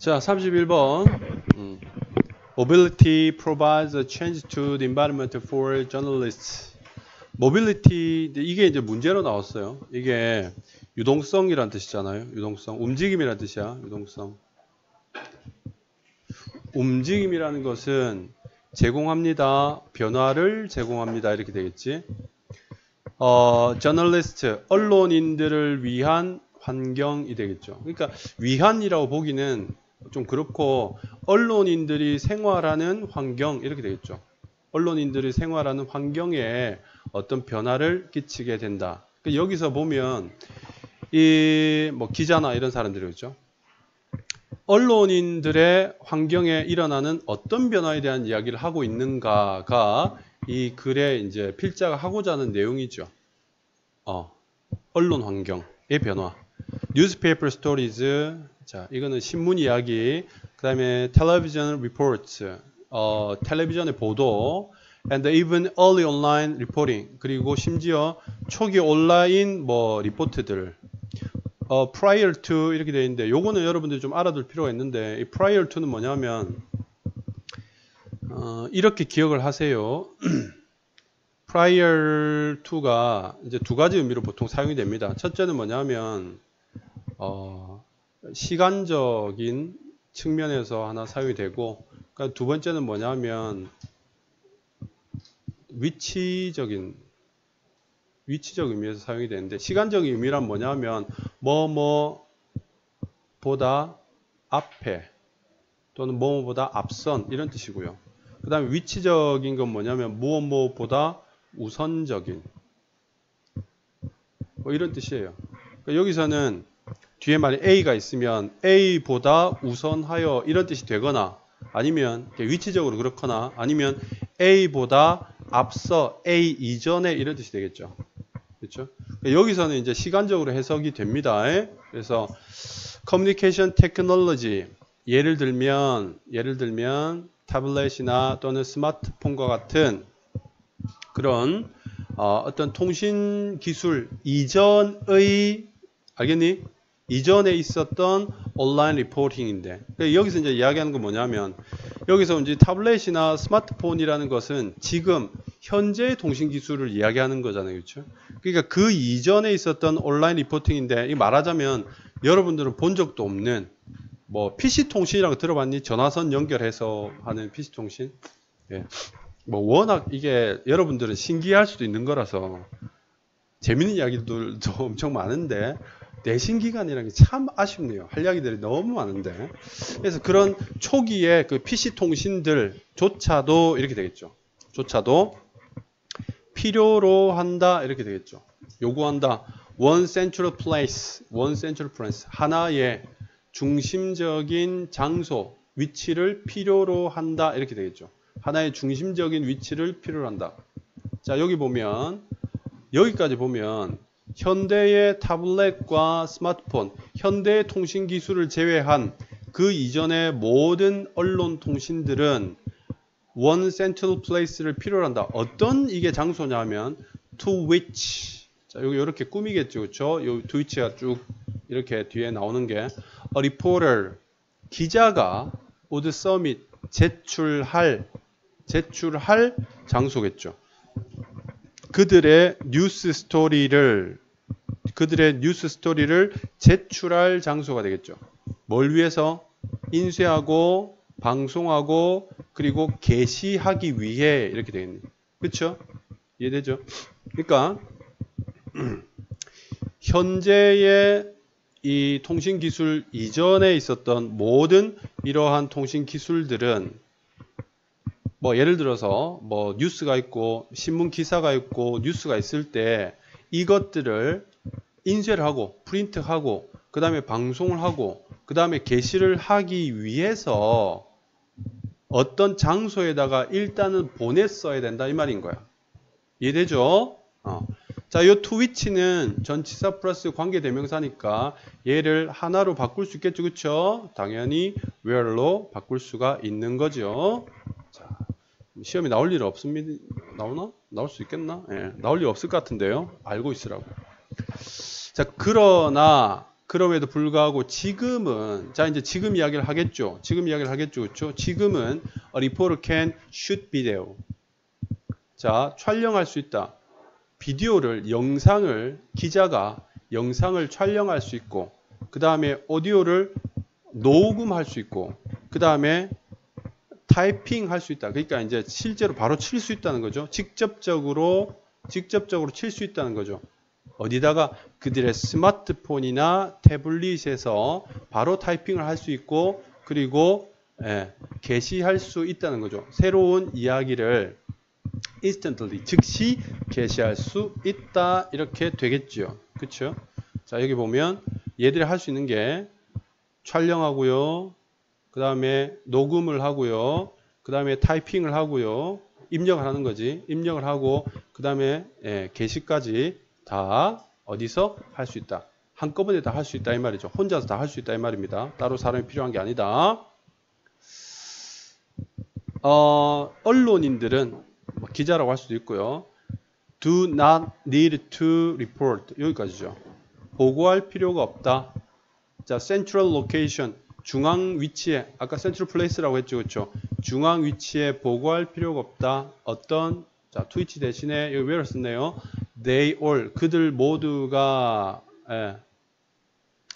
자, 31번. Mobility provides a change to the environment for journalists. Mobility, 이게 이제 문제로 나왔어요. 이게 유동성이란 뜻이잖아요. 유동성. 움직임이란 뜻이야. 유동성. 움직임이라는 것은 제공합니다. 변화를 제공합니다. 이렇게 되겠지. 저널리스트, 언론인들을 위한 환경이 되겠죠. 그러니까 위한이라고 보기는 좀 그렇고 언론인들이 생활하는 환경 이렇게 되겠죠. 언론인들이 생활하는 환경에 어떤 변화를 끼치게 된다. 그러니까 여기서 보면 이 뭐 기자나 이런 사람들이 있죠. 언론인들의 환경에 일어나는 어떤 변화에 대한 이야기를 하고 있는가가 이 글에 이제 필자가 하고자 하는 내용이죠. 언론 환경의 변화. Newspaper stories. 자, 이거는 신문 이야기. 그 다음에 television reports. 텔레비전의 보도. And even early online reporting. 그리고 심지어 초기 온라인 뭐 리포트들. prior to 이렇게 되어 있는데 요거는 여러분들이 좀 알아둘 필요가 있는데 이 prior to는 뭐냐면 이렇게 기억을 하세요. prior to가 이제 두 가지 의미로 보통 사용이 됩니다. 첫째는 뭐냐면 시간적인 측면에서 하나 사용이 되고, 그러니까 두 번째는 뭐냐면 위치적 의미에서 사용이 되는데, 시간적인 의미란 뭐냐면 뭐뭐보다 앞에 또는 뭐뭐보다 앞선 이런 뜻이고요. 그 다음에 위치적인 건 뭐냐면 무엇보다 우선적인 뭐 이런 뜻이에요. 그러니까 여기서는 뒤에 만약 A가 있으면 A보다 우선하여 이런 뜻이 되거나, 아니면 위치적으로 그렇거나, 아니면 A보다 앞서 A 이전에 이런 뜻이 되겠죠. 그렇죠? 그러니까 여기서는 이제 시간적으로 해석이 됩니다. 그래서 커뮤니케이션 테크놀로지, 예를 들면 타블렛이나 또는 스마트폰과 같은 그런 어떤 통신 기술 이전의, 알겠니? 이전에 있었던 온라인 리포팅인데, 그러니까 여기서 이제 이야기하는 건 뭐냐면, 여기서 이제 타블렛이나 스마트폰이라는 것은 지금 현재의 통신 기술을 이야기하는 거잖아요. 그렇죠? 그러니까 그 이전에 있었던 온라인 리포팅인데, 이 말하자면 여러분들은 본 적도 없는 뭐 PC 통신이라고 들어봤니? 전화선 연결해서 하는 PC 통신. 예. 뭐 워낙 이게 여러분들은 신기할 수도 있는 거라서 재밌는 이야기들도 엄청 많은데 내신 기간이라는 게 참 아쉽네요. 할 이야기들이 너무 많은데. 그래서 그런 초기에 그 PC 통신들조차도 이렇게 되겠죠. 조차도 필요로 한다 이렇게 되겠죠. 요구한다. One central place. 하나의 중심적인 장소, 위치를 필요로 한다 이렇게 되겠죠. 하나의 중심적인 위치를 필요로 한다. 자, 여기까지 보면 현대의 타블렛과 스마트폰, 현대의 통신 기술을 제외한 그 이전의 모든 언론 통신들은 one central place를 필요로 한다. 어떤 이게 장소냐면 to which. 자, 여기 이렇게 꾸미겠죠. 그렇죠? 요 to which가 쭉 이렇게 뒤에 나오는 게 a reporter, 기자가 would submit, 제출할 장소겠죠. 그들의 뉴스 스토리를 제출할 장소가 되겠죠. 뭘 위해서? 인쇄하고 방송하고 그리고 게시하기 위해 이렇게 되겠네요. 그렇죠? 이해되죠? 그러니까 현재의 이 통신 기술 이전에 있었던 모든 이러한 통신 기술들은 뭐 예를 들어서 뭐 뉴스가 있고 신문 기사가 있고 뉴스가 있을 때 이것들을 인쇄를 하고 프린트하고 그 다음에 방송을 하고 그 다음에 게시를 하기 위해서 어떤 장소에다가 일단은 보냈어야 된다 이 말인 거야. 이해되죠? 자, 요 to which는 전치사 플러스 관계대명사니까 얘를 하나로 바꿀 수 있겠죠. 그쵸? 당연히 where로 바꿀 수가 있는 거죠. 자, 시험이 나올 일 없습니다. 나오나? 나올 수 있겠나? 예, 나올 일 없을 것 같은데요. 알고 있으라고. 자, 그러나 그럼에도 불구하고 지금은 자 이제 지금 이야기를 하겠죠. 그렇죠? 지금은 a reporter can shoot video. 자, 촬영할 수 있다. 비디오를 기자가 영상을 촬영할 수 있고 그 다음에 오디오를 녹음할 수 있고 그 다음에 타이핑 할 수 있다. 그러니까 이제 실제로 바로 칠 수 있다는 거죠. 직접적으로 칠 수 있다는 거죠. 어디다가 그들의 스마트폰이나 태블릿에서 바로 타이핑을 할 수 있고 그리고 게시할 수 있다는 거죠. 새로운 이야기를 instantly 즉시 게시할 수 있다 이렇게 되겠죠. 그렇죠? 자 여기 보면 얘들이 할 수 있는 게 촬영하고요. 그 다음에 녹음을 하고요. 그 다음에 타이핑을 하고요. 입력을 하는 거지. 입력을 하고 그 다음에 게시까지 다 어디서 할 수 있다. 한꺼번에 다 할 수 있다 이 말이죠. 혼자서 다 할 수 있다 이 말입니다. 따로 사람이 필요한 게 아니다. 언론인들은 기자라고 할 수도 있고요. Do not need to report. 여기까지죠. 보고할 필요가 없다. 자, central location. 중앙 위치에, 아까 central place라고 했죠. 그렇죠? 중앙 위치에 보고할 필요가 없다. 어떤, 자, 트위치 대신에 여기 where를 썼네요. They all.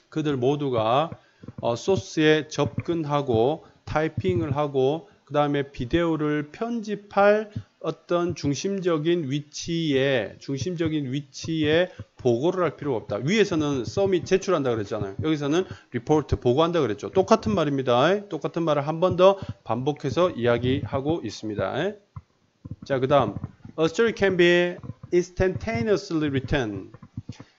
그들 모두가 소스에 접근하고 타이핑을 하고 그 다음에 비디오를 편집할 어떤 중심적인 위치에 보고를 할 필요가 없다. 위에서는 서밋 제출한다 그랬잖아요. 여기서는 리포트 보고한다 그랬죠. 똑같은 말입니다. 똑같은 말을 한 번 더 반복해서 이야기하고 있습니다. 자, 그 다음 A story can be instantaneously written.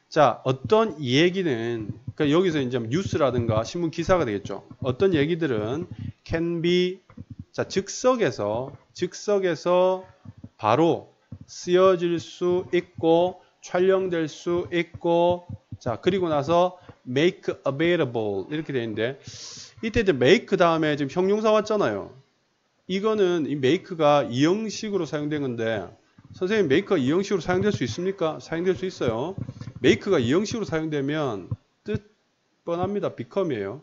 자, 어떤 얘기는 그러니까 여기서 이제 뉴스라든가 신문 기사가 되겠죠. 어떤 얘기들은 can be 자, 즉석에서 바로 쓰여질 수 있고 촬영될 수 있고 자, 그리고 나서 make available 이렇게 되어 있는데 이때 이제 make 다음에 지금 형용사 왔잖아요. 이거는 이 make가 이형식으로 사용된 건데 선생님 make가 이형식으로 사용될 수 있습니까? 사용될 수 있어요. make가 이형식으로 사용되면 뜻 뻔합니다. become이에요.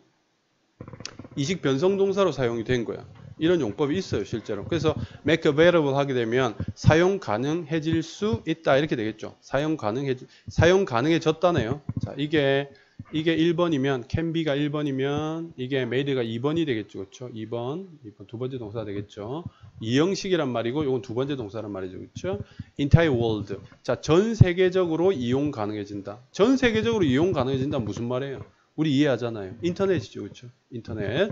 이식 변성동사로 사용이 된 거야. 이런 용법이 있어요, 실제로. 그래서 make available 하게 되면 사용 가능해질 수 있다 이렇게 되겠죠. 사용 가능해졌다네요. 자, 이게 1번이면 can be가 1번이면 이게 made가 2번이 되겠죠. 그렇죠? 2번 두 번째 동사 되겠죠. 이형식이란 말이고 이건 두 번째 동사란 말이죠. 그렇죠? entire world. 자, 전 세계적으로 이용 가능해진다. 전 세계적으로 이용 가능해진다 무슨 말이에요? 우리 이해하잖아요. 인터넷이죠. 그렇죠? 인터넷.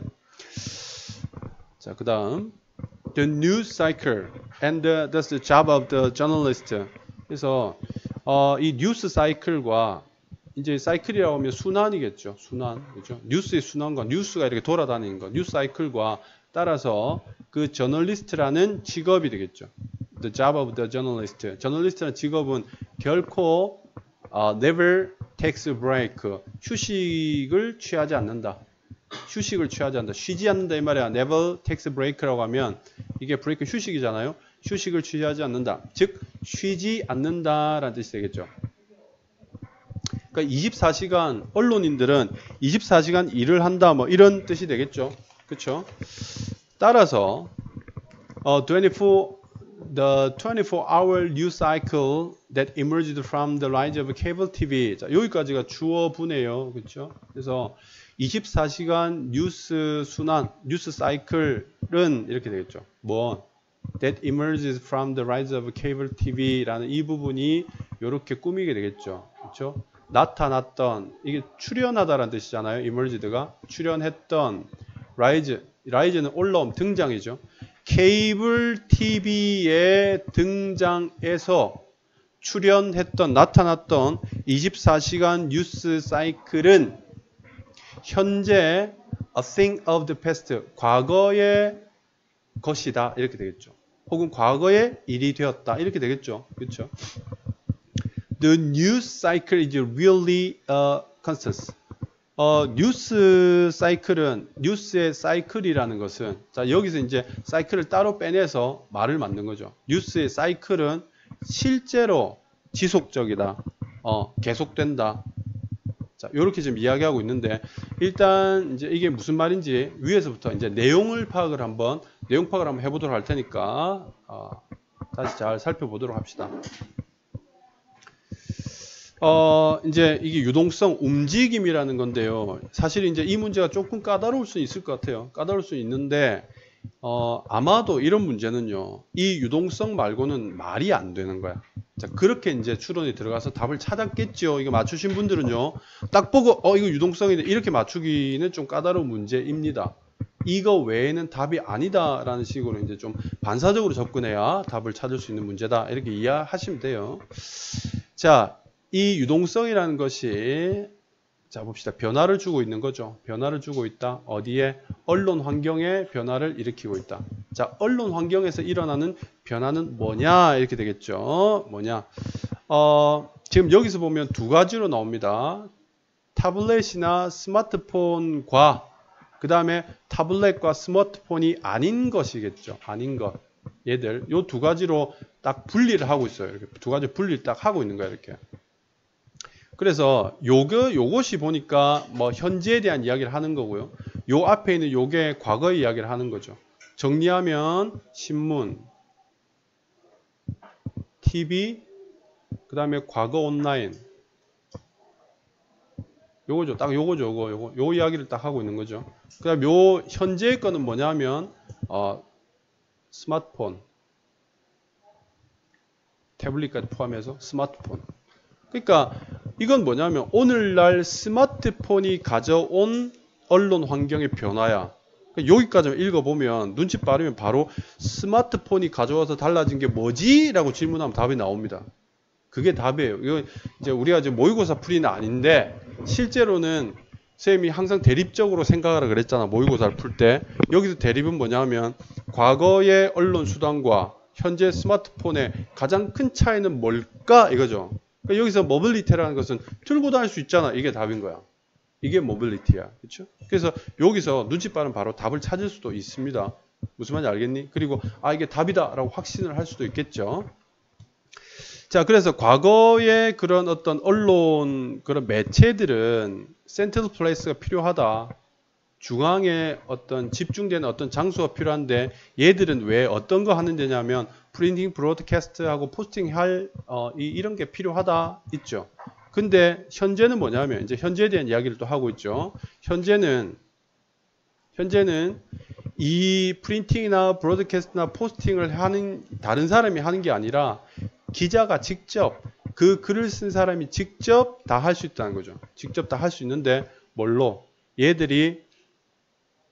자, 그 다음 the news cycle and that's the job of the journalist. 그래서 이 뉴스 사이클과 이제 사이클이라고 하면 순환이겠죠. 순환. 그죠? 뉴스의 순환과 뉴스가 이렇게 돌아다니는 거. 뉴스 사이클과 따라서 그 저널리스트라는 직업이 되겠죠. The job of the journalist. 저널리스트라는 직업은 결코 never takes a break. 휴식을 취하지 않는다. 쉬지 않는다 이 말이야. never takes a break라고 하면 이게 break 휴식이잖아요. 휴식을 취하지 않는다. 즉 쉬지 않는다라는 뜻이 되겠죠. 그러니까 24시간 언론인들은 24시간 일을 한다 뭐 이런 뜻이 되겠죠. 그렇죠? 따라서 the 24-hour news cycle that emerged from the rise of cable TV. 자, 여기까지가 주어부네요. 그렇죠? 그래서 24시간 뉴스 순환, 뉴스 사이클은 이렇게 되겠죠. 뭐 that emerges from the rise of cable TV라는 이 부분이 이렇게 꾸미게 되겠죠. 그렇죠? 나타났던 이게 출현하다라는 뜻이잖아요. emerged가 출현했던 rise는 올라옴 등장이죠. 케이블 TV에 등장해서 출현했던 나타났던 24시간 뉴스 사이클은 현재 a thing of the past, 과거의 것이다 이렇게 되겠죠. 혹은 과거의 일이 되었다 이렇게 되겠죠. 그렇죠? The news cycle is really a constant. 뉴스 사이클은 뉴스의 사이클이라는 것은 자 여기서 이제 사이클을 따로 빼내서 말을 만든 거죠. 뉴스의 사이클은 실제로 지속적이다. 계속된다. 자, 요렇게 지금 이야기하고 있는데, 일단 이제 이게 무슨 말인지 위에서부터 이제 내용 파악을 한번 해보도록 할 테니까, 다시 잘 살펴보도록 합시다. 이제 이게 유동성, 움직임이라는 건데요. 사실 이제 이 문제가 조금 까다로울 수 있을 것 같아요. 까다로울 수 있는데, 아마도 이런 문제는요, 이 유동성 말고는 말이 안 되는 거야. 자, 그렇게 이제 추론이 들어가서 답을 찾았겠죠. 이거 맞추신 분들은요, 딱 보고, 이거 유동성인데 이렇게 맞추기는 좀 까다로운 문제입니다. 이거 외에는 답이 아니다라는 식으로 이제 좀 반사적으로 접근해야 답을 찾을 수 있는 문제다. 이렇게 이해하시면 돼요. 자, 이 유동성이라는 것이, 자, 봅시다. 변화를 주고 있는 거죠. 변화를 주고 있다. 어디에? 언론 환경에 변화를 일으키고 있다. 자, 언론 환경에서 일어나는 변화는 뭐냐? 이렇게 되겠죠. 뭐냐? 지금 여기서 보면 두 가지로 나옵니다. 타블렛이나 스마트폰과 그 다음에 타블렛과 스마트폰이 아닌 것이겠죠. 아닌 것. 얘들. 요 두 가지로 딱 분리를 하고 있어요. 이렇게 두 가지 분리를 딱 하고 있는 거예요. 이렇게. 그래서 요것이 보니까 뭐 현재에 대한 이야기를 하는 거고요. 요 앞에 있는 요게 과거의 이야기를 하는 거죠. 정리하면 신문, TV, 그 다음에 과거 온라인. 요거죠. 딱 요거죠. 요 이야기를 딱 하고 있는 거죠. 그 다음 요 현재의 거는 뭐냐면 스마트폰, 태블릿까지 포함해서 스마트폰. 그러니까 이건 뭐냐면 오늘날 스마트폰이 가져온 언론 환경의 변화야. 그러니까 여기까지만 읽어보면 눈치 빠르면 바로 스마트폰이 가져와서 달라진 게 뭐지? 라고 질문하면 답이 나옵니다. 그게 답이에요. 이거 이제 우리가 이제 모의고사 풀이는 아닌데 실제로는 선생님이 항상 대립적으로 생각하라 그랬잖아. 모의고사를 풀 때. 여기서 대립은 뭐냐면 과거의 언론 수단과 현재 스마트폰의 가장 큰 차이는 뭘까? 이거죠. 그러니까 여기서 모빌리티라는 것은 들고 다닐 수 있잖아. 이게 답인 거야. 이게 모빌리티야. 그렇죠? 그래서 여기서 눈치 빠르면 바로 답을 찾을 수도 있습니다. 무슨 말인지 알겠니? 그리고 이게 답이다라고 확신을 할 수도 있겠죠. 자, 그래서 과거의 그런 어떤 언론 그런 매체들은 센트럴 플레이스가 필요하다. 중앙에 어떤 집중되는 어떤 장소가 필요한데 얘들은 왜 어떤 거 하는 데냐면 프린팅, 브로드캐스트하고 포스팅 할 이런 게 필요하다 있죠. 근데 현재는 뭐냐면 이제 현재에 대한 이야기를 또 하고 있죠. 현재는 이 프린팅이나 브로드캐스트나 포스팅을 하는 다른 사람이 하는 게 아니라 기자가 직접 그 글을 쓴 사람이 직접 다 할 수 있다는 거죠. 직접 다 할 수 있는데 뭘로? 얘들이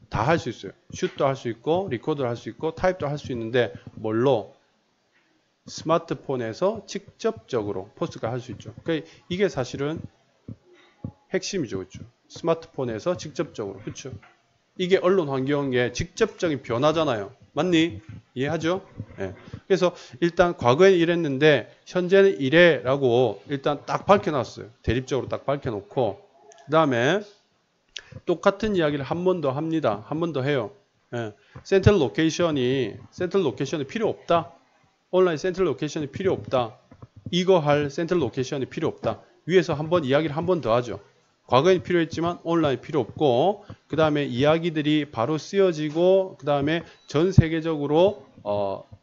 다 할 수 있어요. 슛도 할 수 있고 리코드도 할 수 있고 타입도 할 수 있는데 뭘로? 스마트폰에서 직접적으로 포스트가 할 수 있죠. 그러니까 이게 사실은 핵심이죠. 그렇죠? 스마트폰에서 직접적으로. 그렇죠? 이게 언론 환경의 직접적인 변화잖아요. 맞니? 이해하죠? 네. 그래서 일단 과거에는 이랬는데 현재는 이래라고 일단 딱 밝혀놨어요. 대립적으로 딱 밝혀놓고 그 다음에 똑같은 이야기를 한 번 더 합니다. 한 번 더 해요. 예. 센트럴 로케이션이 필요 없다. 온라인 센트럴 로케이션이 필요 없다. 이거 할 센트럴 로케이션이 필요 없다. 위에서 한번 이야기를 한 번 더 하죠. 과거에는 필요했지만 온라인 필요 없고 그 다음에 이야기들이 바로 쓰여지고 그 다음에 전 세계적으로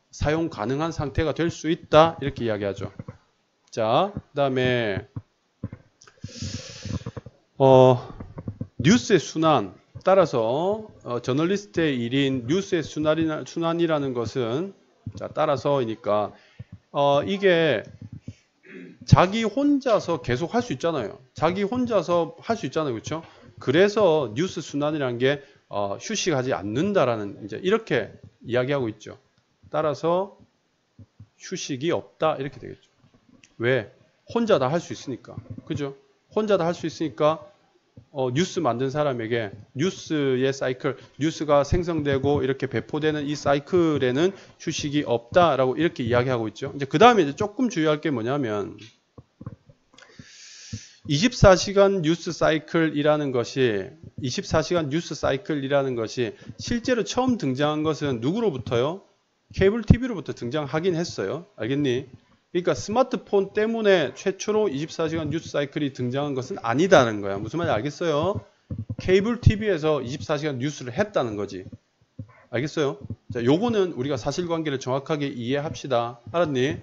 사용 가능한 상태가 될 수 있다. 이렇게 이야기하죠. 자, 그 다음에 뉴스의 순환. 따라서 저널리스트의 일인 뉴스의 순환이라는 것은 자, 따라서이니까 이게 자기 혼자서 계속 할 수 있잖아요. 자기 혼자서 할 수 있잖아요. 그렇죠? 그래서 뉴스 순환이라는 게 휴식하지 않는다라는 이제 이렇게 이야기하고 있죠. 따라서 휴식이 없다 이렇게 되겠죠. 왜? 혼자 다 할 수 있으니까. 그죠? 혼자 다 할 수 있으니까 뉴스 만든 사람에게 뉴스의 사이클, 뉴스가 생성되고 이렇게 배포되는 이 사이클에는 휴식이 없다라고 이렇게 이야기하고 있죠. 이제 그 다음에 이제 조금 주의할 게 뭐냐면 24시간 뉴스 사이클이라는 것이 실제로 처음 등장한 것은 누구로부터요? 케이블 TV로부터 등장하긴 했어요. 알겠니? 그러니까 스마트폰 때문에 최초로 24시간 뉴스 사이클이 등장한 것은 아니다는 거야. 무슨 말인지 알겠어요? 케이블 TV에서 24시간 뉴스를 했다는 거지. 알겠어요? 자, 요거는 우리가 사실관계를 정확하게 이해합시다. 알았니?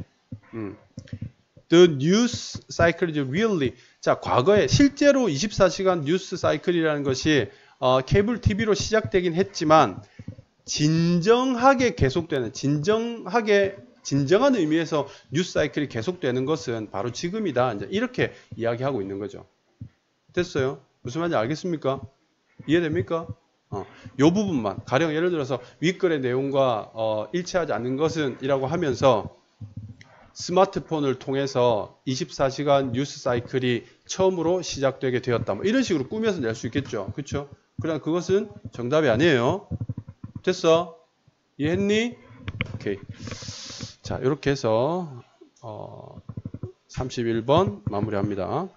The news cycle is really. 자, 과거에 실제로 24시간 뉴스 사이클이라는 것이 케이블 TV로 시작되긴 했지만 진정하게 계속되는 진정한 의미에서 뉴스 사이클이 계속되는 것은 바로 지금이다. 이제 이렇게 이야기하고 있는 거죠. 됐어요? 무슨 말인지 알겠습니까? 이해됩니까? 요 부분만 가령 예를 들어서 윗글의 내용과 일치하지 않는 것은 이라고 하면서 스마트폰을 통해서 24시간 뉴스 사이클이 처음으로 시작되게 되었다. 뭐 이런 식으로 꾸며서 낼 수 있겠죠. 그렇죠? 그러나 그것은 정답이 아니에요. 됐어? 이해했니? 오케이. 자, 이렇게 해서 31번 마무리합니다.